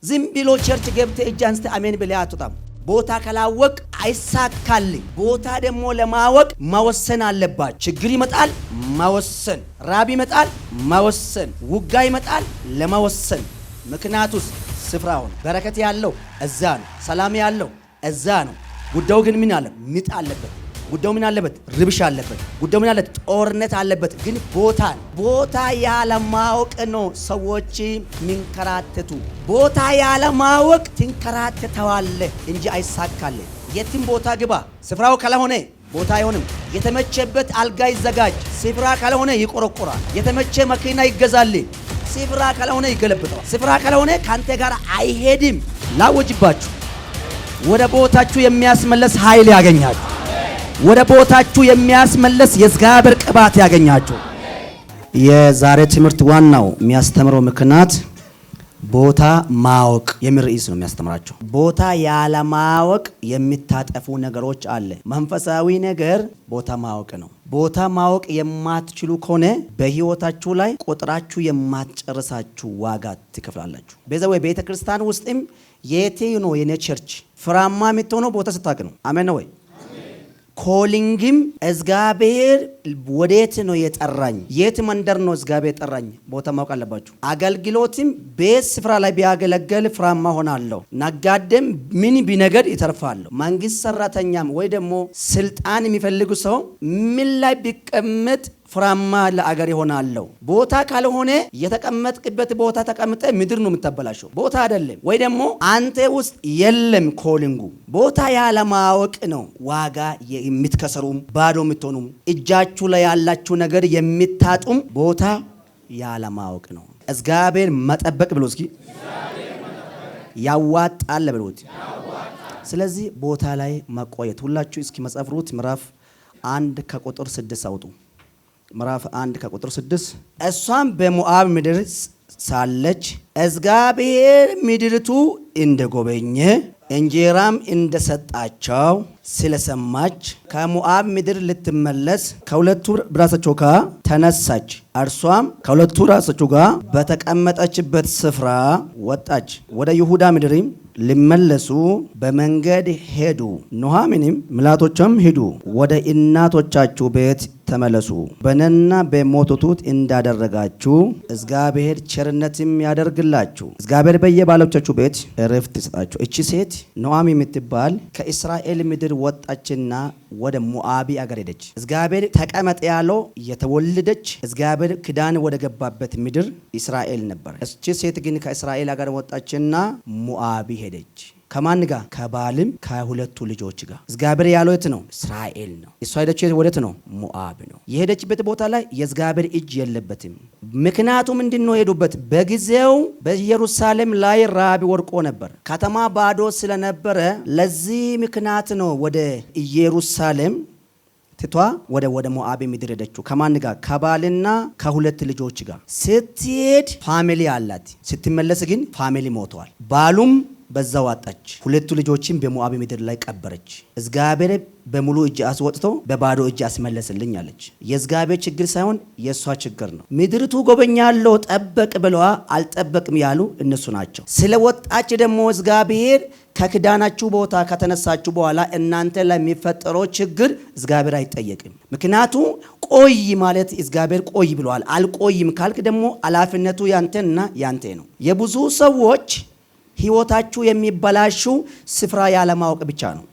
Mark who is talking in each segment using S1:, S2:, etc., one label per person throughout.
S1: ዝም ብሎ ቸርች ገብተህ እጅ አንስተ አሜን ብለህ አትወጣም። ቦታ ካላወቅ አይሳካል። ቦታ ደግሞ ለማወቅ መወሰን አለባችሁ። ችግር ይመጣል፣ መወሰን። ራብ ይመጣል፣ መወሰን። ውጋ ይመጣል፣ ለመወሰን። ምክንያቱስ ስፍራው በረከት ያለው እዛ ነው። ሰላም ያለው እዛ ነው። ጉዳዩ ግን ምን አለ? ምጥ አለበት። ጉዳዩ ምን አለበት? ርብሻ አለበት። ጉዳዩ ምን አለበት? ጦርነት አለበት። ግን ቦታ ያለማወቅ ነው ሰዎች ሚንከራተቱ። ቦታ ያለማወቅ ትንከራተተዋለህ እንጂ አይሳካልህ። የትም ቦታ ግባ፣ ስፍራው ካልሆነ ቦታ አይሆንም። የተመቸበት አልጋ ይዘጋጅ፣ ስፍራ ካልሆነ ይቆረቆራል። የተመቸ መኪና ይገዛል፣ ስፍራ ካልሆነ ይገለብጣል። ስፍራ ካልሆነ ካንተ ጋር አይሄድም። ላወጅባችሁ፣ ወደ ቦታችሁ የሚያስመለስ ኃይል ያገኛችሁ። ወደ ቦታችሁ የሚያስመለስ የእግዚአብሔር ቅባት ያገኛችሁ። የዛሬ ትምህርት ዋናው የሚያስተምረው ምክንያት ቦታ ማወቅ የሚል ርዕስ ነው የሚያስተምራቸው። ቦታ ያለማወቅ የሚታጠፉ ነገሮች አለ። መንፈሳዊ ነገር ቦታ ማወቅ ነው። ቦታ ማወቅ የማትችሉ ከሆነ በህይወታችሁ ላይ ቆጥራችሁ የማትጨርሳችሁ ዋጋ ትከፍላላችሁ። በዛው ቤተ ክርስቲያን ውስጥም የቴ ነው የኔ ቸርች ፍራማ የምትሆነው ቦታ ስታውቅ ነው። አሜን ነው ወይ? ኮሊንግም እግዚአብሔር ወዴት ነው የጠራኝ? የት መንደር ነው እግዚአብሔር የጠራኝ? ቦታ ማወቅ አለባችሁ። አገልግሎትም ቤት ስፍራ ላይ ቢያገለግል ፍራማ ሆናለሁ። ነጋዴም ምን ቢነገድ ይተርፋለሁ። መንግስት ሰራተኛም ወይ ደግሞ ስልጣን የሚፈልጉ ሰው ምን ላይ ቢቀመጥ ፍራማ ለአገር ይሆናለሁ። ቦታ ካልሆነ የተቀመጥክበት ቦታ ተቀምጠ ምድር ነው የምታበላሸው። ቦታ አይደለም። ወይ ደግሞ አንተ ውስጥ የለም ኮሊንጉ። ቦታ ያለማወቅ ነው ዋጋ የምትከሰሩም ባዶ የምትሆኑም እጃችሁ ላይ ያላችሁ ነገር የሚታጡም ቦታ ያለማወቅ ነው። እግዚአብሔር መጠበቅ ብሎ እስኪ ያዋጣል ብሎት። ስለዚህ ቦታ ላይ መቆየት ሁላችሁ እስኪ መጽሐፍ ሩት ምዕራፍ 1 ከቁጥር 6 አውጡ። ምዕራፍ 1 ከቁጥር 6 እሷም በሞዓብ ምድር ሳለች እግዚአብሔር ምድርቱ እንደጎበኘ እንጀራም እንደሰጣቸው ስለሰማች ከሞዓብ ምድር ልትመለስ ከሁለቱ ራሶቿ ጋር ተነሳች። እርሷም ከሁለቱ ራሶቿ ጋር በተቀመጠችበት ስፍራ ወጣች። ወደ ይሁዳ ምድርም ሊመለሱ በመንገድ ሄዱ። ኑኃሚንም ምራቶቿም ሂዱ፣ ወደ እናቶቻችሁ ቤት ተመለሱ፣ በነና በሞቱት እንዳደረጋችሁ እግዚአብሔር ቸርነትም ያደርግላችሁ። እግዚአብሔር በየባሎቻችሁ ቤት እረፍት ይሰጣችሁ። እቺ ሴት ኑኃሚ የምትባል ከእስራኤል ምድር ወጣችና ወደ ሞዓቢ አገር ሄደች። እግዚአብሔር ተቀመጥ ያለው የተወለደች እግዚአብሔር ክዳን ወደ ገባበት ምድር እስራኤል ነበር። እቺ ሴት ግን ከእስራኤል አገር ወጣችና ሞዓቢ ሄደች። ከማን ጋር? ከባልም ከሁለቱ ልጆች ጋር። እግዚአብሔር ያለው የት ነው? እስራኤል ነው። እሷ ሄደች ወዴት ነው? ሞዓብ ነው። የሄደችበት ቦታ ላይ የእግዚአብሔር እጅ የለበትም። ምክንያቱም ምንድነው ሄዱበት? በጊዜው በኢየሩሳሌም ላይ ራብ ወርቆ ነበር። ከተማ ባዶ ስለነበረ ለዚህ ምክንያት ነው ወደ ኢየሩሳሌም ትቷ ወደ ሞዓብ ምድር ሄደችው። ከማን ጋር? ከባልና ከሁለት ልጆች ጋር። ስትሄድ ፋሚሊ አላት፣ ስትመለስ ግን ፋሚሊ ሞተዋል። ባሉም በዛው አጣች። ሁለቱ ልጆችን በሞዓብ ምድር ላይ ቀበረች። እግዚአብሔር በሙሉ እጅ አስወጥቶ በባዶ እጅ አስመለስልኝ አለች። የእግዚአብሔር ችግር ሳይሆን የእሷ ችግር ነው። ምድርቱ ጎበኛለሁ ጠበቅ ብለዋ አልጠበቅም ያሉ እነሱ ናቸው። ስለወጣች ደግሞ እግዚአብሔር ከክዳናችሁ ቦታ ከተነሳችሁ በኋላ እናንተ ላይ የሚፈጠረው ችግር እግዚአብሔር አይጠየቅም። ምክንያቱ ቆይ ማለት እግዚአብሔር ቆይ ብለዋል። አልቆይም ካልክ ደግሞ ኃላፊነቱ ያንተና ያንተ ነው። የብዙ ሰዎች ህይወታችሁ የሚበላሹ ስፍራ ያለማወቅ ብቻ ነው።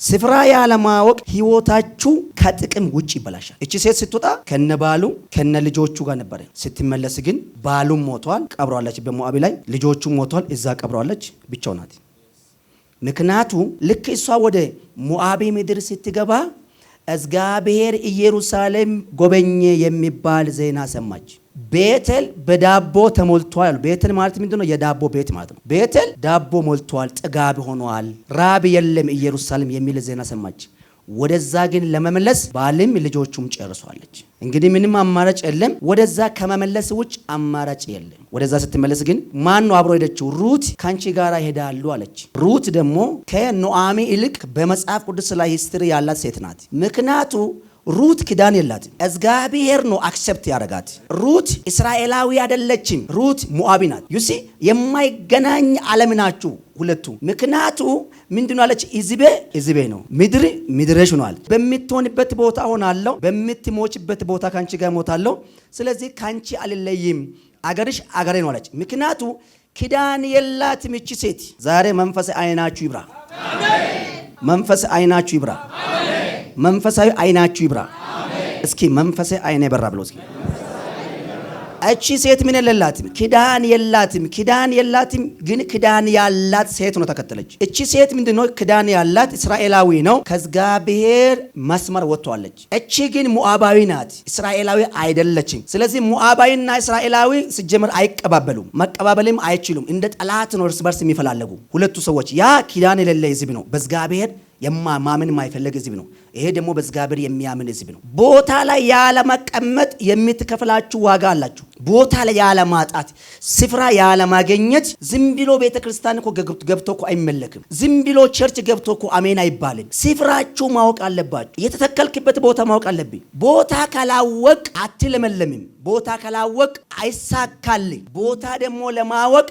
S1: ስፍራ ያለማወቅ ህይወታችሁ ከጥቅም ውጭ ይበላሻል። እቺ ሴት ስትወጣ ከነባሉ ከነልጆቹ ጋር ነበር። ስትመለስ ግን ባሉም ሞቷል፣ ቀብሯለች። በሞዓብ ላይ ልጆቹም ሞቷል፣ እዛ ቀብሯለች። ብቻው ናት። ምክንያቱ ልክ እሷ ወደ ሞዓብ ምድር ስትገባ እግዚአብሔር ኢየሩሳሌም ጎበኘ የሚባል ዜና ሰማች። ቤተል በዳቦ ተሞልቷል። ቤተል ማለት ምንድነው? የዳቦ ቤት ማለት ነው። ቤተል ዳቦ ሞልቷል፣ ጥጋብ ሆኗል፣ ራብ የለም ኢየሩሳሌም የሚል ዜና ሰማች። ወደዛ ግን ለመመለስ ባልም ልጆቹም ጨርሷለች። እንግዲህ ምንም አማራጭ የለም። ወደዛ ከመመለስ ውጭ አማራጭ የለም። ወደዛ ስትመለስ ግን ማን ነው አብሮ ሄደችው? ሩት ካንቺ ጋር ሄዳሉ አለች። ሩት ደግሞ ከኑኃሚ ይልቅ በመጽሐፍ ቅዱስ ላይ ሂስትሪ ያላት ሴት ናት። ምክንያቱ ሩት ኪዳን የላትም። እግዚአብሔር ነው አክሰፕት ያደረጋት። ሩት እስራኤላዊ አይደለችም። ሩት ሞዓቢ ናት። ዩሲ የማይገናኝ ዓለም ናችሁ ሁለቱ። ምክንያቱ ምንድነው አለች? ሕዝቤ ነው፣ ምድርሽ ነው አለች። በምትሆንበት ቦታ ሆናለሁ፣ በምትሞችበት ቦታ ካንቺ ጋር ሞታለሁ። ስለዚህ ካንቺ አልለይም፣ አገርሽ አገሬ ነው አለች። ምክንያቱ ኪዳን የላትም እቺ ሴት። ዛሬ መንፈስ አይናችሁ ይብራ። መንፈስ አይናችሁ ይብራ። መንፈሳዊ አይናችሁ ይብራ። እስኪ መንፈሳዊ አይኔ በራ ብሎ እስኪ እቺ ሴት ምን የላትም? ኪዳን የላትም። ኪዳን የላትም፣ ግን ኪዳን ያላት ሴት ነው ተከተለች። እቺ ሴት ምንድነው? ኪዳን ያላት እስራኤላዊ ነው፣ ከእግዚአብሔር መስመር ወጥቷለች። እቺ ግን ሞዓባዊ ናት፣ እስራኤላዊ አይደለችም። ስለዚህ ሞዓባዊና እስራኤላዊ ሲጀመር አይቀባበሉም፣ መቀባበልም አይችሉም። እንደ ጠላት ነው እርስ በርስ የሚፈላለጉ ሁለቱ ሰዎች። ያ ኪዳን የሌለ ሕዝብ ነው፣ በእግዚአብሔር ማመን የማይፈልግ ሕዝብ ነው። ይሄ ደግሞ በእግዚአብሔር የሚያምን ሕዝብ ነው። ቦታ ላይ ያለ መቀመጥ የምትከፍላችሁ ዋጋ አላችሁ። ቦታ ላይ ያለ ማጣት፣ ስፍራ ያለ ማግኘት። ዝም ብሎ ቤተክርስቲያን እኮ ገብቶ እኮ አይመለክም። ዝም ብሎ ቸርች ገብቶ እኮ አሜን አይባልም። ስፍራችሁ ማወቅ አለባችሁ። የተተከልክበት ቦታ ማወቅ አለብኝ። ቦታ ካላወቅ አትለመለምም። ቦታ ካላወቅ አይሳካልኝ። ቦታ ደግሞ ለማወቅ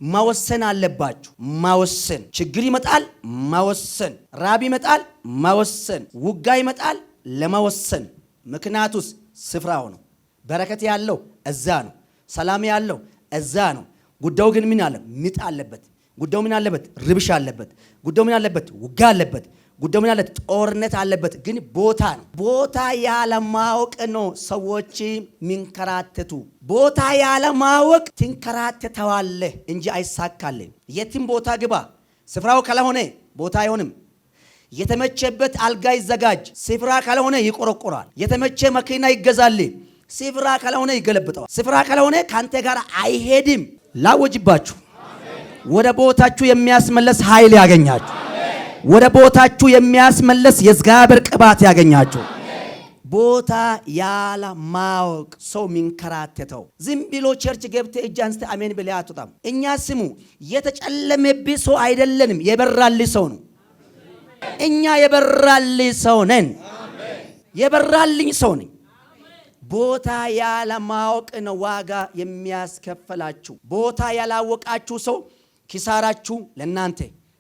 S1: መወሰን አለባችሁ። መወሰን፣ ችግር ይመጣል መወሰን፣ ራብ ይመጣል መወሰን፣ ውጋ ይመጣል ለመወሰን። ምክንያቱስ ስፍራው ነው። በረከት ያለው እዛ ነው። ሰላም ያለው እዛ ነው። ጉዳዩ ግን ምን አለ? ምጥ አለበት። ጉዳዩ ምን አለበት? ርብሻ አለበት። ጉዳዩ ምን አለበት? ውጋ አለበት። ጉዳዩ ምን አለበት? ጦርነት አለበት። ግን ቦታ ነው። ቦታ ያለማወቅ ነው ሰዎች ሚንከራተቱ። ቦታ ያለማወቅ ትንከራተተዋለህ እንጂ አይሳካልህ። የትም ቦታ ግባ፣ ስፍራው ካልሆነ ቦታ አይሆንም። የተመቸበት አልጋ ይዘጋጅ፣ ስፍራ ካልሆነ ይቆረቆራል። የተመቸ መኪና ይገዛል፣ ስፍራ ካልሆነ ይገለብጠዋል። ስፍራ ካልሆነ ካንተ ጋር አይሄድም። ላወጅባችሁ፣ ወደ ቦታችሁ የሚያስመለስ ኃይል ያገኛችሁ። ወደ ቦታችሁ የሚያስመለስ የእግዚአብሔር ቅባት ያገኛችሁ። ቦታ ያለ ማወቅ ሰው ሚንከራተተው። ዝም ብሎ ቸርች ገብተ እጅ አንስተ አሜን ብለህ አትወጣም። እኛ ስሙ የተጨለመብህ ሰው አይደለንም፣ የበራልህ ሰው ነው። እኛ የበራልህ ሰው ነን። የበራልኝ ሰው ነኝ። ቦታ ያለ ማወቅ ነው ዋጋ የሚያስከፈላችሁ። ቦታ ያላወቃችሁ ሰው ኪሳራችሁ ለናንተ፣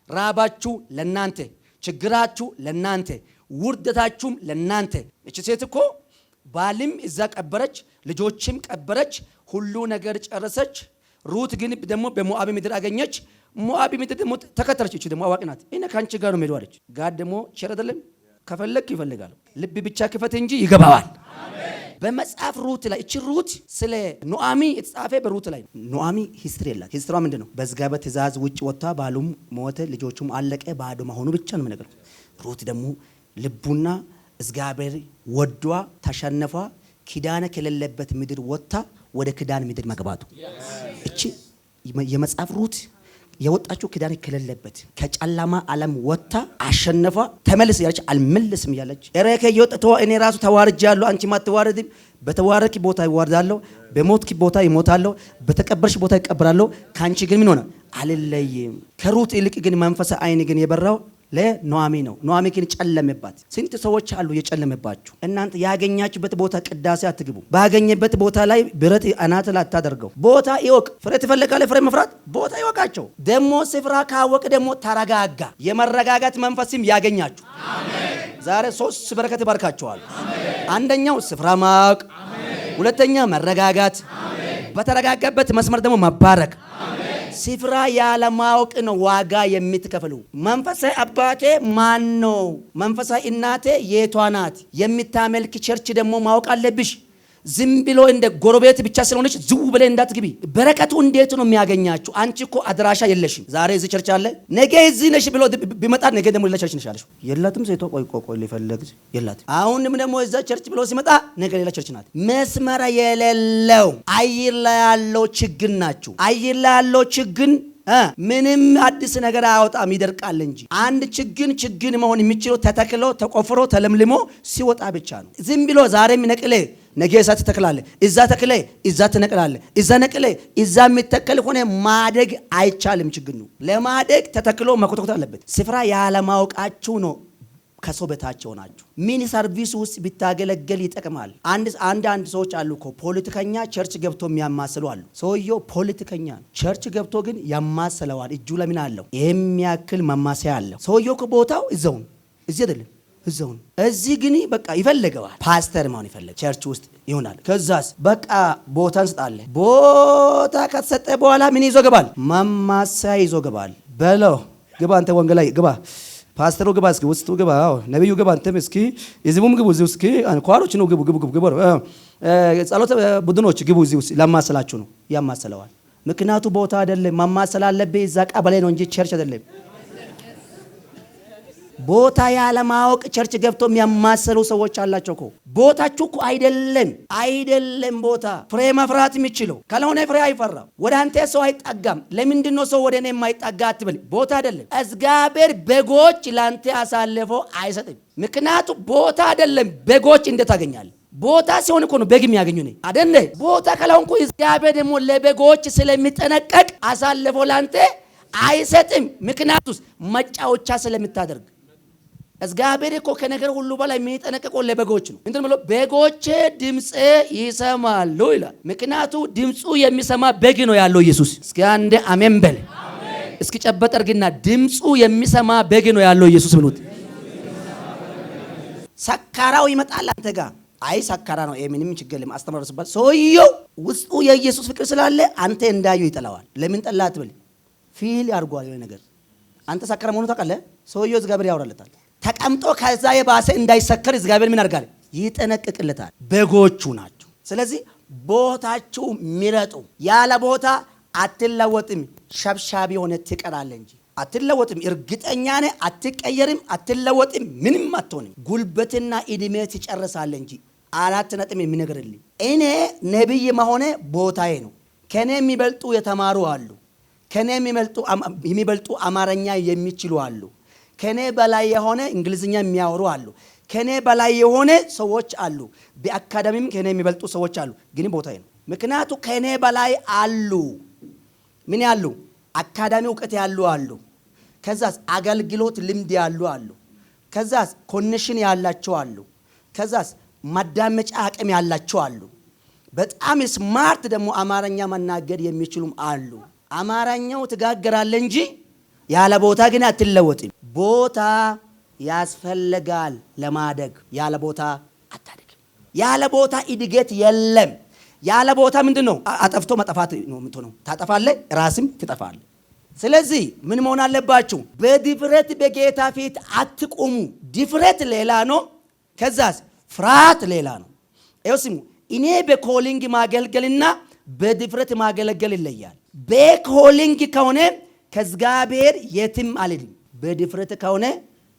S1: ራባችሁ ለናንተ፣ ችግራችሁ ለናንተ፣ ውርደታችሁም ለናንተ። እቺ ሴት እኮ ባልም እዛ ቀበረች፣ ልጆችም ቀበረች፣ ሁሉ ነገር ጨረሰች። ሩት ግን ደግሞ በሞዓብ ምድር አገኘች። ሞዓብ ምድር ደግሞ ተከተለች። እቺ ደግሞ አዋቂ ናት። እኔ ካንቺ ጋር ነው የምሄደው አለች። ጋር ደግሞ ቸር አይደለም፣ ከፈለክ ይፈልጋል። ልብ ብቻ ክፈት እንጂ ይገባዋል። በመጽሐፍ ሩት ላይ እቺ ሩት ስለ ኑዓሚ የተጻፈ በሩት ላይ ኑዓሚ ሂስትሪ የላት። ሂስትሪዋ ምንድነው? በዝጋበ ትእዛዝ ውጭ ወጣ፣ ባሉም ሞተ፣ ልጆቹም አለቀ፣ ባዶ መሆኑ ብቻ ነው የምነግረው። ሩት ደግሞ ልቡና እግዚአብሔር ወዷ ተሸነፏ፣ ኪዳን ከሌለበት ምድር ወጣ ወደ ኪዳን ምድር መግባቱ። እቺ የመጽሐፍ ሩት የወጣችው ኪዳን ከሌለበት ከጨለማ ዓለም ወጣ አሸነፏ። ተመልስ ያለች አልመልስም ያለች እረከ ይወጣ እኔ ራሱ ተዋርጃለሁ፣ አንቺ ማትዋረድም። በተዋረድክ ቦታ ይዋርዳለሁ፣ በሞትክ ቦታ ይሞታለሁ፣ በተቀበርሽ ቦታ ይቀበራለሁ። ካንቺ ግን ምን ሆነ? አልለይም። ከሩት ይልቅ ግን መንፈስ አይን ግን የበራው ለኑዓሚ ነው። ኑዓሚ ግን ጨለመባት። ስንት ሰዎች አሉ የጨለመባችሁ? እናንተ ያገኛችሁበት ቦታ ቅዳሴ አትግቡ። ባገኘበት ቦታ ላይ ብረት አናት ላይ አታደርገው። ቦታ ይወቅ። ፍሬ ትፈልጋለህ? ፍሬ መፍራት ቦታ ይወቃቸው። ደግሞ ስፍራ ካወቅ ደግሞ ተረጋጋ። የመረጋጋት መንፈስም ያገኛችሁ። አሜን። ዛሬ 3 በረከት ባርካችኋል። አንደኛው ስፍራ ማወቅ፣ ሁለተኛ መረጋጋት፣ በተረጋጋበት መስመር ደግሞ መባረክ። ስፍራ ያለ ማወቅ ነው ዋጋ የምትከፍሉ። መንፈሳዊ አባቴ ማን ነው? መንፈሳዊ እናቴ የቷ ናት? የምታመልክ ቸርች ደግሞ ማወቅ አለብሽ። ዝም ብሎ እንደ ጎረቤት ብቻ ስለሆነች ዝው ብለ እንዳትግቢ። በረከቱ እንዴት ነው የሚያገኛችሁ? አንቺ እኮ አድራሻ የለሽም። ዛሬ እዚህ ቸርች አለ፣ ነገ እዚህ ነሽ ብሎ ቢመጣ ነገ ደግሞ ሌላ ቸርች ነሽ አለሽ። የላትም ሴቷ ቆይ ሊፈልግ የላትም። አሁንም ደግሞ እዛ ቸርች ብሎ ሲመጣ ነገ ሌላ ቸርች ናት። መስመር የሌለው አየር ላይ ያለው ችግር ናችሁ። አየር ላይ ያለው ችግር ምንም አዲስ ነገር አያወጣም፣ ይደርቃል እንጂ። አንድ ችግኝ መሆን የሚችለው ተተክሎ ተቆፍሮ ተለምልሞ ሲወጣ ብቻ ነው። ዝም ብሎ ዛሬም ነቅለ ነገ እዛ ትተክላለ፣ እዛ ተክለ እዛ ትነቅላለ፣ እዛ ነቅለ እዛ የሚተከል ሆነ ማደግ አይቻልም። ችግኙ ለማደግ ተተክሎ መኮትኮት አለበት። ስፍራ ያለማወቃችሁ ነው ከሰው በታች ሆናችሁ ሚኒ ሰርቪስ ውስጥ ቢታገለገል ይጠቅማል። አንድ ሰዎች አሉ እኮ ፖለቲከኛ ቸርች ገብቶ የሚያማስሉ አሉ። ሰውየው ፖለቲከኛ ቸርች ገብቶ ግን ያማስለዋል። እጁ ለምን አለው? የሚያክል ማማሰያ አለው። ሰውየው ከቦታው እዛውን እዚህ አይደለም እዛውን እዚህ ግን በቃ ይፈልገዋል። ፓስተር ማን ይፈልግ ቸርች ውስጥ ይሆናል። ከዛስ በቃ ቦታ እንስጣለን። ቦታ ከተሰጠ በኋላ ምን ይዞ ገባል? ማማሰያ ይዞ ገባል። በለው ግባ፣ አንተ ወንጌላዊ ግባ፣ ፓስተሩ ግባ፣ እስኪ ውስጡ ግባ፣ ነብዩ ግባ፣ አንተም እስኪ የዚህም ግቡ፣ እዚህ እስኪ ኳሮች ነው ግቡ፣ ጸሎት ቡድኖች ግቡ፣ እዚህ ውስጥ ለማሰላችሁ ነው። ያማሰለዋል። ምክንያቱ ቦታ አይደለም ማማሰል አለበት። እዛ ቀበሌ ነው እንጂ ቸርች አይደለም። ቦታ ያለ ማወቅ ቸርች ገብቶ የሚያማሰሉ ሰዎች አላቸው እኮ። ቦታችሁ እኮ አይደለም ቦታ ፍሬ መፍራት የሚችለው ካልሆነ ፍሬ አይፈራም። ወደ አንተ ሰው አይጠጋም። ለምንድን ነው ሰው ወደ እኔ የማይጠጋ አትበል። ቦታ አይደለም። እግዚአብሔር በጎች ላንተ አሳልፎ አይሰጥም። ምክንያቱ ቦታ አይደለም። በጎች እንዴት ታገኛለህ? ቦታ ሲሆን እኮ ነው በግ የሚያገኙ ነው አይደል? ቦታ ካልሆንኩ እግዚአብሔር ደግሞ ለበጎች ስለሚጠነቀቅ አሳልፎ ላንተ አይሰጥም። ምክንያቱስ መጫወቻ ስለምታደርግ። እግዚአብሔር እኮ ከነገር ሁሉ በላይ የሚጠነቀቀው ለበጎች ነው። እንትን ብሎ በጎቼ ድምጼ ይሰማሉ ይላል። ምክንያቱ ድምጹ የሚሰማ በግ ነው ያለው ኢየሱስ። እስኪ አንዴ አሜን በል። እስኪ ጨበጥ አድርግና ድምጹ የሚሰማ በግ ነው ያለው ኢየሱስ ብሉት። ሰካራው ይመጣል አንተ ጋር። አይ ሰካራ ነው ይሄ ምንም ችግር የለም አስተማረስበት። ሰውየው ውስጡ የኢየሱስ ፍቅር ስላለ አንተ እንዳዩ ይጠላዋል። ለምን ጠላት ብል ፊል ያርጓል የሆነ ነገር። አንተ ሰካራ መሆኑ ታውቃለህ። ሰውየው እግዚአብሔር ያወራለታል። ተቀምጦ ከዛ የባሰ እንዳይሰከር እግዚአብሔር ምን ያርጋል? ይጠነቅቅለታል። በጎቹ ናቸው። ስለዚህ ቦታችሁ ምረጡ። ያለ ቦታ አትለወጥም። ሸብሻቢ ሆነ ትቀራለህ እንጂ አትለወጥም። እርግጠኛ ነህ አትቀየርም፣ አትለወጥም፣ ምንም አትሆንም። ጉልበትና እድሜ ትጨርሳለህ እንጂ 4 ነጥብ የሚነገርልኝ እኔ ነብይ መሆኔ ቦታዬ ነው። ከኔ የሚበልጡ የተማሩ አሉ። ከኔ የሚበልጡ አማርኛ የሚችሉ አሉ። ከኔ በላይ የሆነ እንግሊዝኛ የሚያወሩ አሉ። ከኔ በላይ የሆነ ሰዎች አሉ። በአካዳሚም ከኔ የሚበልጡ ሰዎች አሉ። ግን ቦታዬ ነው። ምክንያቱ ከኔ በላይ አሉ። ምን ያሉ? አካዳሚ እውቀት ያሉ አሉ። ከዛስ አገልግሎት ልምድ ያሉ አሉ። ከዛስ ኮኔክሽን ያላቸው አሉ። ከዛስ ማዳመጫ አቅም ያላቸው አሉ። በጣም ስማርት ደግሞ አማርኛ መናገር የሚችሉም አሉ። አማርኛው ትጋገራለህ እንጂ ያለ ቦታ ግን አትለወጥም። ቦታ ያስፈልጋል ለማደግ። ያለ ቦታ አታደግም። ያለ ቦታ እድገት የለም። ያለ ቦታ ምንድነው? አጠፍቶ መጥፋት ነው የምትሆነው። ታጠፋለህ፣ ራስም ትጠፋለህ። ስለዚህ ምን መሆን አለባችሁ? በድፍረት በጌታ ፊት አትቆሙ። ድፍረት ሌላ ነው። ከዛስ ፍርሃት ሌላ ነው። ይኸው ስሙ። እኔ በኮሊንግ ማገልገልና በድፍረት ማገለገል ይለያል። በኮሊንግ ከሆነ ከእግዚአብሔር የትም አልሄድም። በድፍረት ከሆነ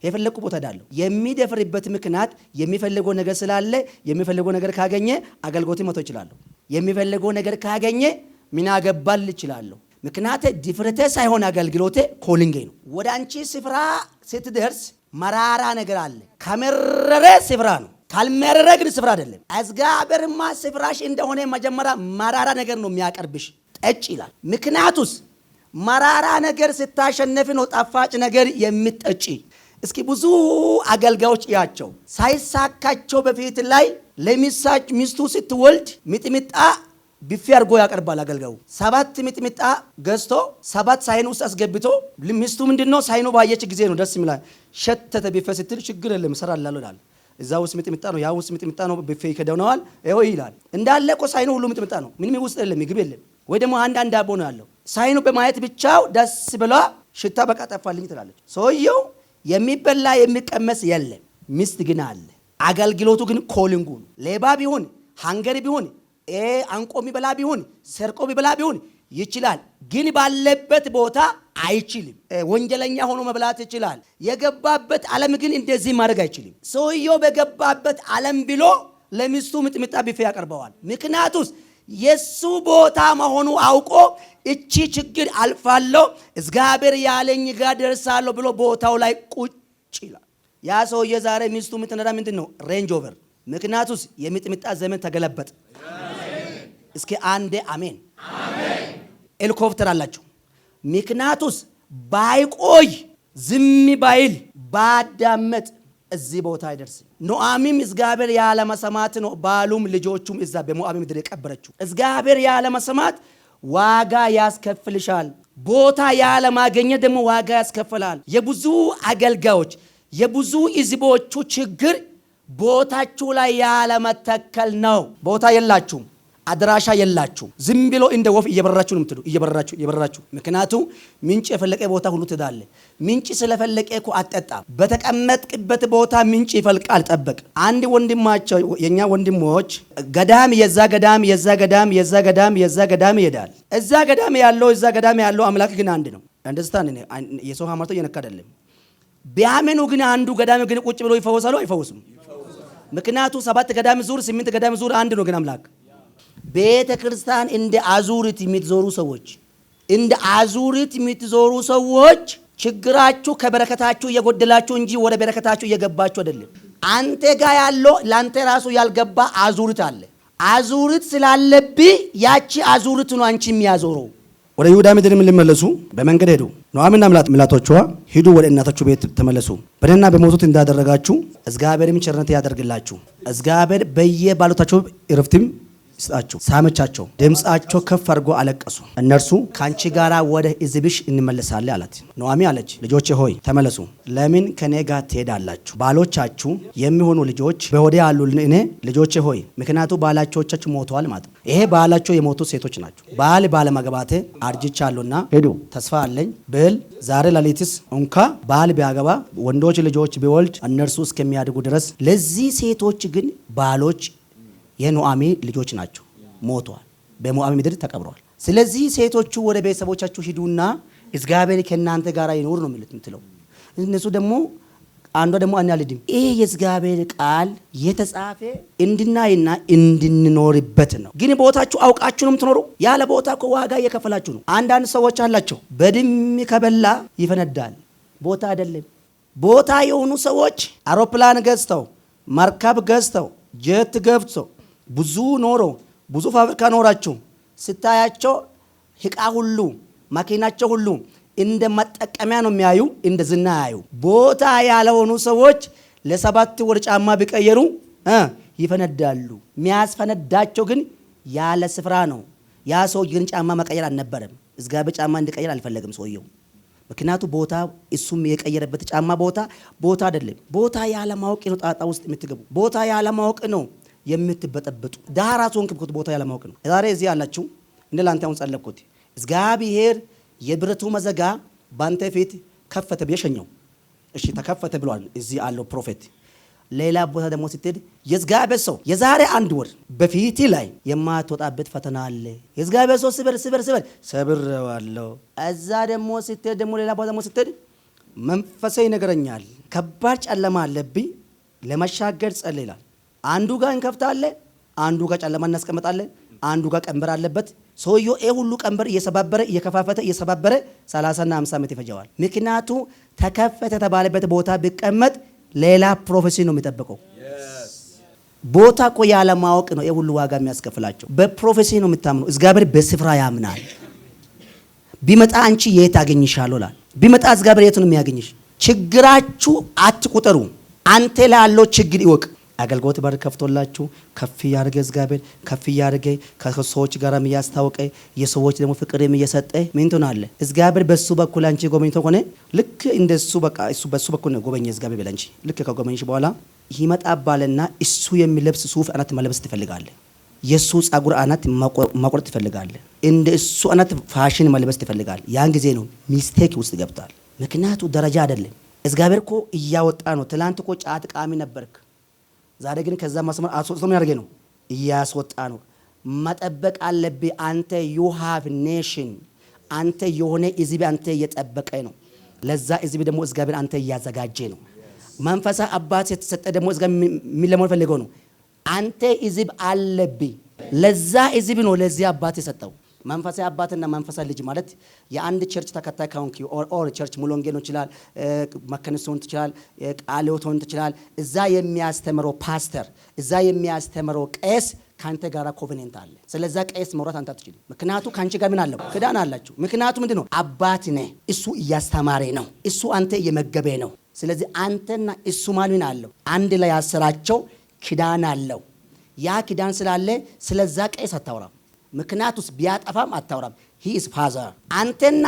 S1: የፈለኩ ቦታ ሄዳለሁ። የሚደፍርበት ምክንያት የሚፈልገው ነገር ስላለ የሚፈልገው ነገር ካገኘ አገልግሎት መቶ ይችላለሁ። የሚፈልገው ነገር ካገኘ ምን አገባል ይችላለሁ። ምክንያት ድፍረቴ ሳይሆን አገልግሎቴ ኮሊንጌ ነው። ወደ አንቺ ስፍራ ስትደርስ መራራ ነገር አለ። ከመረረ ስፍራ ነው፣ ካልመረረ ግን ስፍራ አይደለም። እግዚአብሔርማ ስፍራሽ እንደሆነ መጀመሪያ መራራ ነገር ነው የሚያቀርብሽ። ጠጭ ይላል። ምክንያቱስ መራራ ነገር ስታሸነፍ ነው ጣፋጭ ነገር የምትጠጪ። እስኪ ብዙ አገልጋዮች ያቸው ሳይሳካቸው በፊት ላይ ለሚሳች ሚስቱ ስትወልድ ሚጥሚጣ ቢፌ አድርጎ ያቀርባል አገልጋዩ። 7 ሚጥሚጣ ገዝቶ 7 ሳይን ውስጥ አስገብቶ ሚስቱ ምንድነው ሳይኑ ባየች ጊዜ ነው ደስ ይላል። ሸተተ ቢፌ ስትል ችግር የለም እሰራላለሁ ይላል። እዛ ውስጥ ሚጥሚጣ ነው፣ ያ ውስጥ ሚጥሚጣ ነው፣ ቢፌ ይከደውናል ይኸው ይላል። እንዳለ እኮ ሳይኑ ሁሉ ሚጥሚጣ ነው፣ ምንም ውስጥ የለም፣ ምግብ የለም። ወይ ደግሞ አንድ ዳቦ ነው ያለው። ሳይኑ በማየት ብቻው ደስ ብሏ ሽታ በቃ ጠፋልኝ ትላለች። ሰውየው የሚበላ የሚቀመስ የለም። ሚስት ግን አለ። አገልግሎቱ ግን ኮሊንጉ ነው። ሌባ ቢሆን ሃንገሪ ቢሆን አንቆ የሚበላ ቢሆን ሰርቆ የሚበላ ቢሆን ይችላል። ግን ባለበት ቦታ አይችልም። ወንጀለኛ ሆኖ መብላት ይችላል። የገባበት ዓለም ግን እንደዚህ ማድረግ አይችልም። ሰውየው በገባበት ዓለም ብሎ ለሚስቱ ሚጥሚጣ ቢፌ ያቀርበዋል። ምክንያቱስ የሱ ቦታ መሆኑ አውቆ እቺ ችግር አልፋለሁ እግዚአብሔር ያለኝ ጋር ደርሳለሁ ብሎ ቦታው ላይ ቁጭ ይላል። ያ ሰውዬ ዛሬ ሚስቱ ምትነዳ ምንድነው? ሬንጅ ኦቨር። ምክንያቱስ የሚጥሚጣ ዘመን ተገለበጠ። እስኪ አንዴ አሜን። ሄሊኮፕተር አላቸው። ምክንያቱስ ባይቆይ ዝም ባይል ባዳመጥ እዚህ ቦታ አይደርስም። ኑዓሚንም እግዚአብሔር ያለ መስማት ነው ባሉም ልጆቹም እዛ በሞዓብ ምድር የቀበረችው። እግዚአብሔር ያለ መስማት ዋጋ ያስከፍልሻል። ቦታ ያለ ማግኘት ደግሞ ዋጋ ያስከፍላል። የብዙ አገልጋዮች የብዙ ሕዝቦቹ ችግር ቦታችሁ ላይ ያለ መተከል ነው። ቦታ የላችሁም፣ አድራሻ የላችሁ። ዝም ብሎ እንደ ወፍ እየበረራችሁ ነው የምትሉ እየበረራችሁ። ምክንያቱ ምንጭ የፈለቀ ቦታ ሁሉ ትዳለ። ምንጭ ስለፈለቀ እኮ አጠጣ። በተቀመጥክበት ቦታ ምንጭ ይፈልቃል። ጠበቅ። አንድ ወንድማቸው የኛ ወንድሞች ገዳም የዛ ገዳም ይሄዳል። እዛ ገዳም ያለው አምላክ ግን አንድ ነው። አንደርስታንድ ነው። የሰው ሃይማኖት እየነካ አይደለም። ቢያመኑ ግን አንዱ ገዳም ግን ቁጭ ብሎ ይፈወሳሉ አይፈወስም? ምክንያቱ 7 ገዳም ዙር 8 ገዳም ዙር አንድ ነው ግን አምላክ። ቤተ ክርስቲያን እንደ አዙሪት የምትዞሩ ሰዎች ችግራችሁ ከበረከታችሁ እየጎደላችሁ እንጂ ወደ በረከታችሁ እየገባችሁ አይደለም። አንተ ጋር ያለው ላንተ ራሱ ያልገባ አዙሪት አለ። አዙሪት ስላለብህ ያቺ አዙሪት ነው አንቺ የሚያዞረው። ወደ ይሁዳ ምድር ሊመለሱ በመንገድ ሄዱ። ኑዓሚንና ምላቶቿ ሂዱ፣ ወደ እናታችሁ ቤት ተመለሱ። በደህና በሞቱት እንዳደረጋችሁ እግዚአብሔርም ቸርነት ያደርግላችሁ። እግዚአብሔር በየባሎታቸው እረፍትም ይስጣችሁ። ሳመቻቸው፣ ድምፃቸው ከፍ አድርጎ አለቀሱ። እነርሱ ካንቺ ጋራ ወደ ሕዝብሽ እንመለሳለን አላት። ኑዓሚን አለች፣ ልጆቼ ሆይ ተመለሱ። ለምን ከኔ ጋር ትሄዳላችሁ? ባሎቻችሁ የሚሆኑ ልጆች በወዴ አሉ። እኔ ልጆቼ ሆይ ምክንያቱ ባላቾቻችሁ ሞተዋል ማለት ነው። ይሄ ባላቸው የሞቱ ሴቶች ናቸው። ባል ባለማግባቴ አርጅቻለሁና ሄዱ፣ ተስፋ አለኝ ብል ዛሬ ሌሊትስ እንኳ ባል ቢያገባ ወንዶች ልጆች ቢወልድ እነርሱ እስከሚያድጉ ድረስ ለዚህ ሴቶች ግን ባሎች የኑዓሚን ልጆች ናቸው፣ ሞተዋል፣ በሞዓብ ምድር ተቀብረዋል። ስለዚህ ሴቶቹ ወደ ቤተሰቦቻችሁ ሂዱና እግዚአብሔር ከእናንተ ጋር ይኖር ነው የምትለው። እነሱ ደግሞ አንዷ ደግሞ አናልድም። ይሄ የእግዚአብሔር ቃል የተጻፈ እንድናይና እንድንኖርበት ነው። ግን ቦታችሁ አውቃችሁ ነው የምትኖሩ። ያለ ቦታ እኮ ዋጋ እየከፈላችሁ ነው። አንዳንድ ሰዎች አላቸው በድም ከበላ ይፈነዳል። ቦታ አይደለም። ቦታ የሆኑ ሰዎች አውሮፕላን ገዝተው መርከብ ገዝተው ጀት ገብተው ብዙ ኖሮ ብዙ ፋብሪካ ኖራቸው ስታያቸው ህቃ ሁሉ ማኪናቸው ሁሉ እንደ መጠቀሚያ ነው የሚያዩ፣ እንደ ዝና ያዩ። ቦታ ያልሆኑ ሰዎች ለ7 ወር ጫማ ቢቀየሩ ይፈነዳሉ። የሚያስፈነዳቸው ግን ያለ ስፍራ ነው። ያ ሰው ግን ጫማ መቀየር አልነበረም። እግዚአብሔር ጫማ እንዲቀየር አልፈለግም ሰውየው። ምክንያቱ ቦታ እሱም የቀየረበት ጫማ ቦታ አይደለም። ቦታ ያለ ማወቅ ነው ጣጣ ውስጥ የምትገቡ። ቦታ ያለ ማወቅ ነው የምትበጠበጡ። ዳራቱን ክብኩት ቦታ ያለ ማወቅ ነው። ዛሬ እዚህ ያላችሁ እንደ ላንተ አሁን ጸለቅኩት። እግዚአብሔር የብረቱ መዘጋ ባንተ ፊት ከፈተ ብየሸኘው። እሺ ተከፈተ ብሏል እዚህ አለው ፕሮፌት። ሌላ ቦታ ደግሞ ስትሄድ የእግዚአብሔር ሰው የዛሬ 1 ወር በፊት ላይ የማትወጣበት ፈተና አለ። የእግዚአብሔር ሰው ሰብሬዋለሁ። እዛ ደግሞ ስትሄድ ደግሞ ሌላ ቦታ ደግሞ ስትሄድ መንፈሴ ይነግረኛል ከባድ ጨለማ አለብኝ ለመሻገር ጸልይ ይላል። አንዱ ጋር እንከፍታለን፣ አንዱ ጋር ጨለማ እናስቀምጣለን፣ አንዱ ጋር ቀንበር አለበት። ሰውየው ሁሉ ቀንበር እየሰባበረ እየከፋፈተ እየሰባበረ 30 እና 50 ዓመት ይፈጀዋል። ምክንያቱ ተከፈተ ተባለበት ቦታ ቢቀመጥ ሌላ ፕሮፌሲ ነው የሚጠብቀው። ቦታ እኮ ያለ ማወቅ ነው ሁሉ ዋጋ የሚያስከፍላቸው። በፕሮፌሲ ነው የምታምነው። እግዚአብሔር በስፍራ ያምናል። ቢመጣ አንቺ የት አገኝሻለሁ ይላል። ቢመጣ እግዚአብሔር የት ነው የሚያገኝሽ? ችግራችሁ አትቁጠሩ። አንተ ላይ ያለው ችግር ይወቅ። አገልግሎት በር ከፍቶላችሁ ከፍ ያርገ እግዚአብሔር ከፍ ያርገ ከሰዎች ጋር የሚያስታውቀ የሰዎች ደግሞ ፍቅርም እየሰጠ ምን ትሆናለህ? እግዚአብሔር በሱ በኩል አንቺ ጎበኝቶ ሆነ ልክ እንደሱ በቃ እሱ በሱ በኩል ነው ጎበኘ እግዚአብሔር ብለንቺ ልክ ከጎበኝሽ በኋላ ይመጣባልና እሱ የሚለብስ ሱፍ አናት መልበስ ትፈልጋለህ። የሱ ጸጉር አናት ማቆርጥ ትፈልጋለህ። እንደ እሱ አናት ፋሽን መልበስ ትፈልጋለህ። ያን ጊዜ ነው ሚስቴክ ውስጥ ገብታል። ምክንያቱ ደረጃ አይደለም። እግዚአብሔር እኮ እያወጣ ነው። ትላንት እኮ ጫት ቃሚ ነበርክ። ዛሬ ግን ከዛ ማስመር አስወጥቶ ምን ያደርገ ነው? እያስወጣ ነው። መጠበቅ አለብህ። አንተ you have nation አንተ የሆነ ህዝብ አንተ እየጠበቀ ነው። ለዛ ህዝብ ደግሞ እግዚአብሔር አንተ እያዘጋጀ ነው። መንፈሳዊ አባት የተሰጠ ደግሞ እግዚአብሔር የሚለመው ፈልገው ነው። አንተ ህዝብ አለብህ። ለዛ ህዝብ ነው ለዚህ አባት የሰጠው። መንፈሳዊ አባትና መንፈሳዊ ልጅ ማለት የአንድ ቸርች ተከታይ ካውንኪ ኦር ቸርች ሙሉ ወንጌል ነው ይችላል፣ መከነሶን ይችላል፣ ቃልዮቶን ይችላል። እዛ የሚያስተምረው ፓስተር፣ እዛ የሚያስተምረው ቄስ ካንተ ጋራ ኮቨኔንት አለ። ስለዛ ቄስ መውራት አንተ አትችልም። ምክንያቱ ካንቺ ጋር ምን አለው? ክዳን አላችሁ። ምክንያቱ ምንድነው? አባት ነህ። እሱ እያስተማረ ነው። እሱ አንተ እየመገበ ነው። ስለዚህ አንተና እሱ ማን አለው? አንድ ላይ ያሰራቸው ኪዳን አለው። ያ ኪዳን ስላለ ስለዛ ቄስ አታወራም። ምክንያቱስ ቢያጠፋም አታወራም። ሂ ኢዝ ፋዘር። አንተና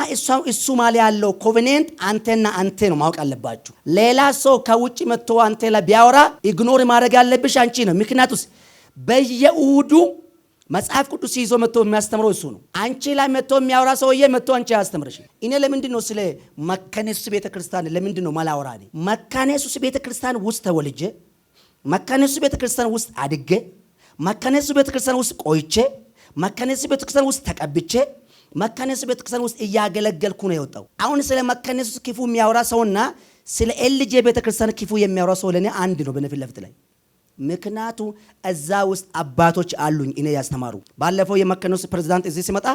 S1: እሱ ማለ ያለው ኮቨኔንት አንተና አንተ ነው ማወቅ አለባችሁ። ሌላ ሰው ከውጭ መጥቶ አንተ ላይ ቢያወራ ኢግኖር ማድረግ ያለብሽ አንቺ ነው። ምክንያቱስ በየእሁዱ መጽሐፍ ቅዱስ ይዞ መጥቶ የሚያስተምረው እሱ ነው። አንቺ ላይ መጥቶ የሚያወራ ሰውዬ መጥቶ አንቺ ያስተምርሽ። እኔ ለምንድን ነው ስለ መካነ ኢየሱስ ቤተክርስቲያን ለምንድን ነው ማላወራ? መካነ ኢየሱስ ቤተክርስቲያን ውስጥ ተወልጄ መካነ ኢየሱስ ቤተክርስቲያን ውስጥ አድጌ መካነ ኢየሱስ ቤተክርስቲያን ውስጥ ቆይቼ መካነ ኢየሱስ ቤተክርስቲያን ውስጥ ተቀብቼ መካነ ኢየሱስ ቤተክርስቲያን ውስጥ እያገለገልኩ ነው የወጣው። አሁን ስለ መካነ ኢየሱስ ክፉ የሚያወራ ሰውና ስለ ኤልጄ ቤተክርስቲያን ክፉ የሚያወራ ሰው ለኔ አንድ ነው በነፊት ለፊት ላይ። ምክንያቱ እዛ ውስጥ አባቶች አሉኝ እኔ ያስተማሩ። ባለፈው የመካነ ኢየሱስ ፕሬዝዳንት እዚህ ሲመጣ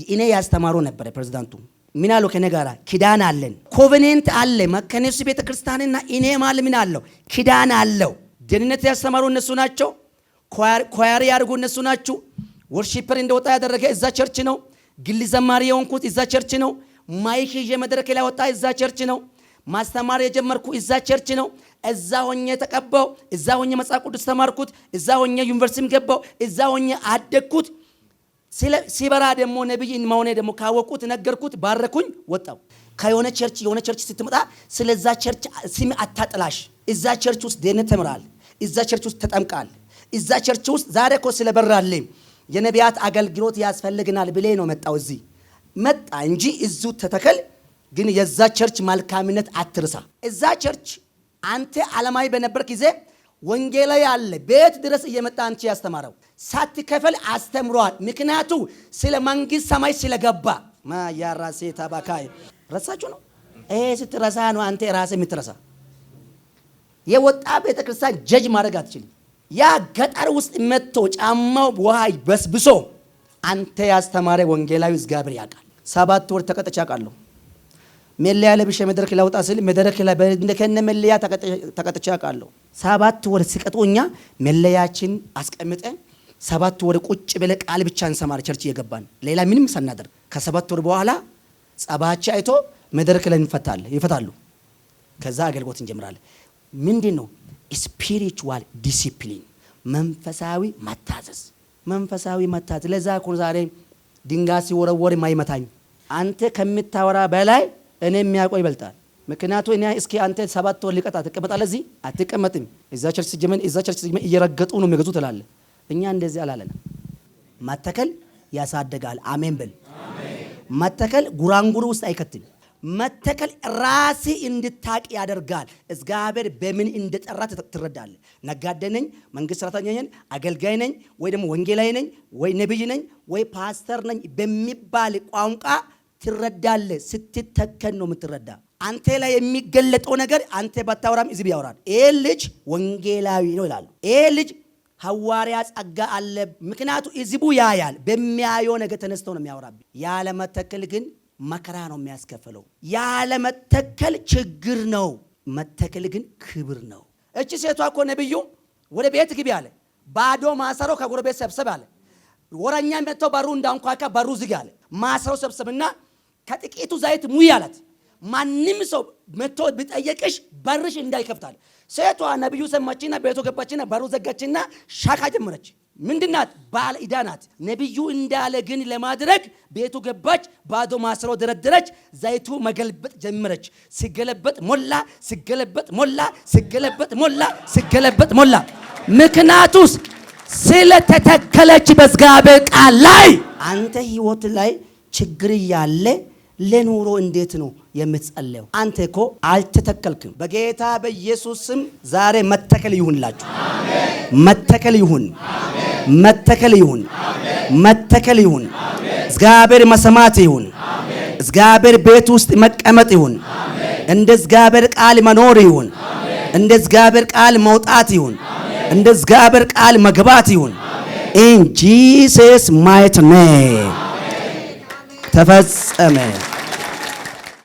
S1: እኔ ያስተማሩ ነበር። ፕሬዝዳንቱ ምን አለው? ከኔ ጋራ ኪዳን አለን፣ ኮቨኔንት አለ። መካነ ኢየሱስ ቤተክርስቲያንና እኔ ማለት ምን አለው? ኪዳን አለው። ደህንነት ያስተማሩ እነሱ ናቸው። ኳየር ያድርጉ እነሱ ናቸው። ወርሺፐር እንደወጣ ያደረገ እዛ ቸርች ነው። ግል ዘማሪ የሆንኩት እዛ ቸርች ነው። ማይክ ይዤ መድረክ ላይ ወጣ እዛ ቸርች ነው። ማስተማር የጀመርኩ እዛ ቸርች ነው። እዛ ሆኜ ተቀባው፣ እዛ ሆኜ መጽሐፍ ቅዱስ ተማርኩት፣ እዛ ሆኜ ዩኒቨርሲቲም ገባው፣ እዛ ሆኜ አደግኩት። ሲበራ ደግሞ ነብይ ማሆነ ደግሞ ካወቁት ነገርኩት፣ ባረኩኝ፣ ወጣው። ከየሆነ ቸርች ስትመጣ ስለዛ ቸርች ስም አታጥላሽ። እዛ ቸርች ውስጥ ደህንነት ተምራል። እዛ ቸርች ውስጥ ተጠምቃል። እዛ ቸርች ውስጥ ዛሬ እኮ ስለበራልኝ የነቢያት አገልግሎት ያስፈልግናል ብሌ ነው መጣው። እዚህ መጣ እንጂ እዙ ተተከል። ግን የዛ ቸርች መልካምነት አትርሳ። እዛ ቸርች አንተ ዓለማዊ በነበር ጊዜ ወንጌላዊ ያለ ቤት ድረስ እየመጣ አንቺ ያስተማረው ሳትከፈል አስተምሯል። ምክንያቱ ስለ መንግስት ሰማይ ስለገባ ማያራሴ ታባካይ ረሳችሁ ነው። ስትረሳ ነው አንተ ራስ የምትረሳ። የወጣ ቤተክርስቲያን ጀጅ ማድረግ አትችልም። ያ ገጠር ውስጥ መጥቶ ጫማው ውሃ በስብሶ አንተ ያስተማረ ወንጌላዊ እግዚአብሔር ያውቃል። 7 ወር ተቀጥቼ አውቃለሁ። መለያ ለብሼ መድረክ ላይ ወጣ ስል መድረክ ላይ እንደከነ መለያ ተቀጥቼ አውቃለሁ። 7 ወር ሲቀጡኛ መለያችን አስቀምጠን 7 ወር ቁጭ ብለ ቃል ብቻ እንሰማር ቸርች እየገባን ሌላ ምንም ሳናደርግ ከ7 ወር በኋላ ጸባች አይቶ መድረክ ላይ ይፈታሉ። ከዛ አገልግሎት እንጀምራለን። ምንድነው? ስፒሪቹዋል ዲሲፕሊን፣ መንፈሳዊ መታዘዝ። ለዛ እኮ ዛሬ ድንጋይ ሲወረወር ማይመታኝ አንተ ከምታወራ በላይ እኔ የሚያውቀው ይበልጣል። ምክንያቱ እኔ እስኪ አንተ 7 ወር ሊቀጣ ትቀመጣለህ፣ እዚህ አትቀመጥም። እዛ ቸርች ሲጀመን እየረገጡ ነው የሚገዙ ትላለህ። እኛ እንደዚህ አላለን። መተከል ያሳደጋል። አሜን በል። መተከል ጉራንጉሩ ውስጥ አይከትም። መተከል ራሲ እንድታቅ ያደርጋል። እግዚአብሔር በምን እንደጠራ ትረዳለህ። ነጋዴ ነኝ፣ መንግስት ሰራተኛ ነኝ፣ አገልጋይ ነኝ፣ ወይ ደግሞ ወንጌላዊ ነኝ፣ ወይ ነብይ ነኝ፣ ወይ ፓስተር ነኝ በሚባል ቋንቋ ትረዳለህ። ስትተከል ነው የምትረዳ። አንተ ላይ የሚገለጠው ነገር አንተ ባታወራም እዚህ ያወራል። ይሄ ልጅ ወንጌላዊ ነው ይላሉ። ይሄ ልጅ ሐዋርያ ጸጋ አለ። ምክንያቱ ህዝቡ ያያል። በሚያየው ነገር ተነስተው ነው የሚያወራብ። ያለ መተከል ግን መከራ ነው የሚያስከፍለው። ያለ መተከል ችግር ነው፣ መተከል ግን ክብር ነው። እቺ ሴቷ እኮ ነብዩ ወደ ቤት ግቢ አለ። ባዶ ማሰሮ ከጎረቤት ሰብሰብ አለ። ወራኛ መጥተው በሩ እንዳንኳካ በሩ ዝግ አለ። ማሰሮ ሰብሰብና ከጥቂቱ ዘይት ሙይ አላት። ማንም ሰው መጥቶ ቢጠየቅሽ በርሽ እንዳይከፍታል። ሴቷ ነብዩ ሰማችና ቤቱ ገባችና በሩ ዘጋችና ሻካ ጀመረች። ምንድናት? ባለ ዕዳ ናት። ነብዩ እንዳለ ግን ለማድረግ ቤቱ ገባች። ባዶ ማሰሮ ደረደረች። ዘይቱ መገልበጥ ጀመረች። ሲገለበጥ ሞላ፣ ሲገለበጥ ሞላ፣ ሲገለበጥ ሞላ፣ ሲገለበጥ ሞላ። ምክንያቱስ ስለተተከለች በእግዚአብሔር ቃል ላይ። አንተ ህይወት ላይ ችግር ያለ ለኑሮ እንዴት ነው የምትጸልየው? አንተ እኮ አልተተከልክም። በጌታ በኢየሱስ ስም ዛሬ መተከል ይሁንላችሁ። አሜን። መተከል ይሁን፣ አሜን። መተከል ይሁን፣ አሜን። መተከል ይሁን፣ አሜን። እግዚአብሔር መስማት ይሁን፣ አሜን። እግዚአብሔር ቤት ውስጥ መቀመጥ ይሁን፣ አሜን። እንደ እግዚአብሔር ቃል መኖር ይሁን፣ አሜን። እንደ እግዚአብሔር ቃል መውጣት ይሁን፣ አሜን። እንደ እግዚአብሔር ቃል መግባት ይሁን። ኢን ጂሰስ ማይት ኔም ተፈጸመ።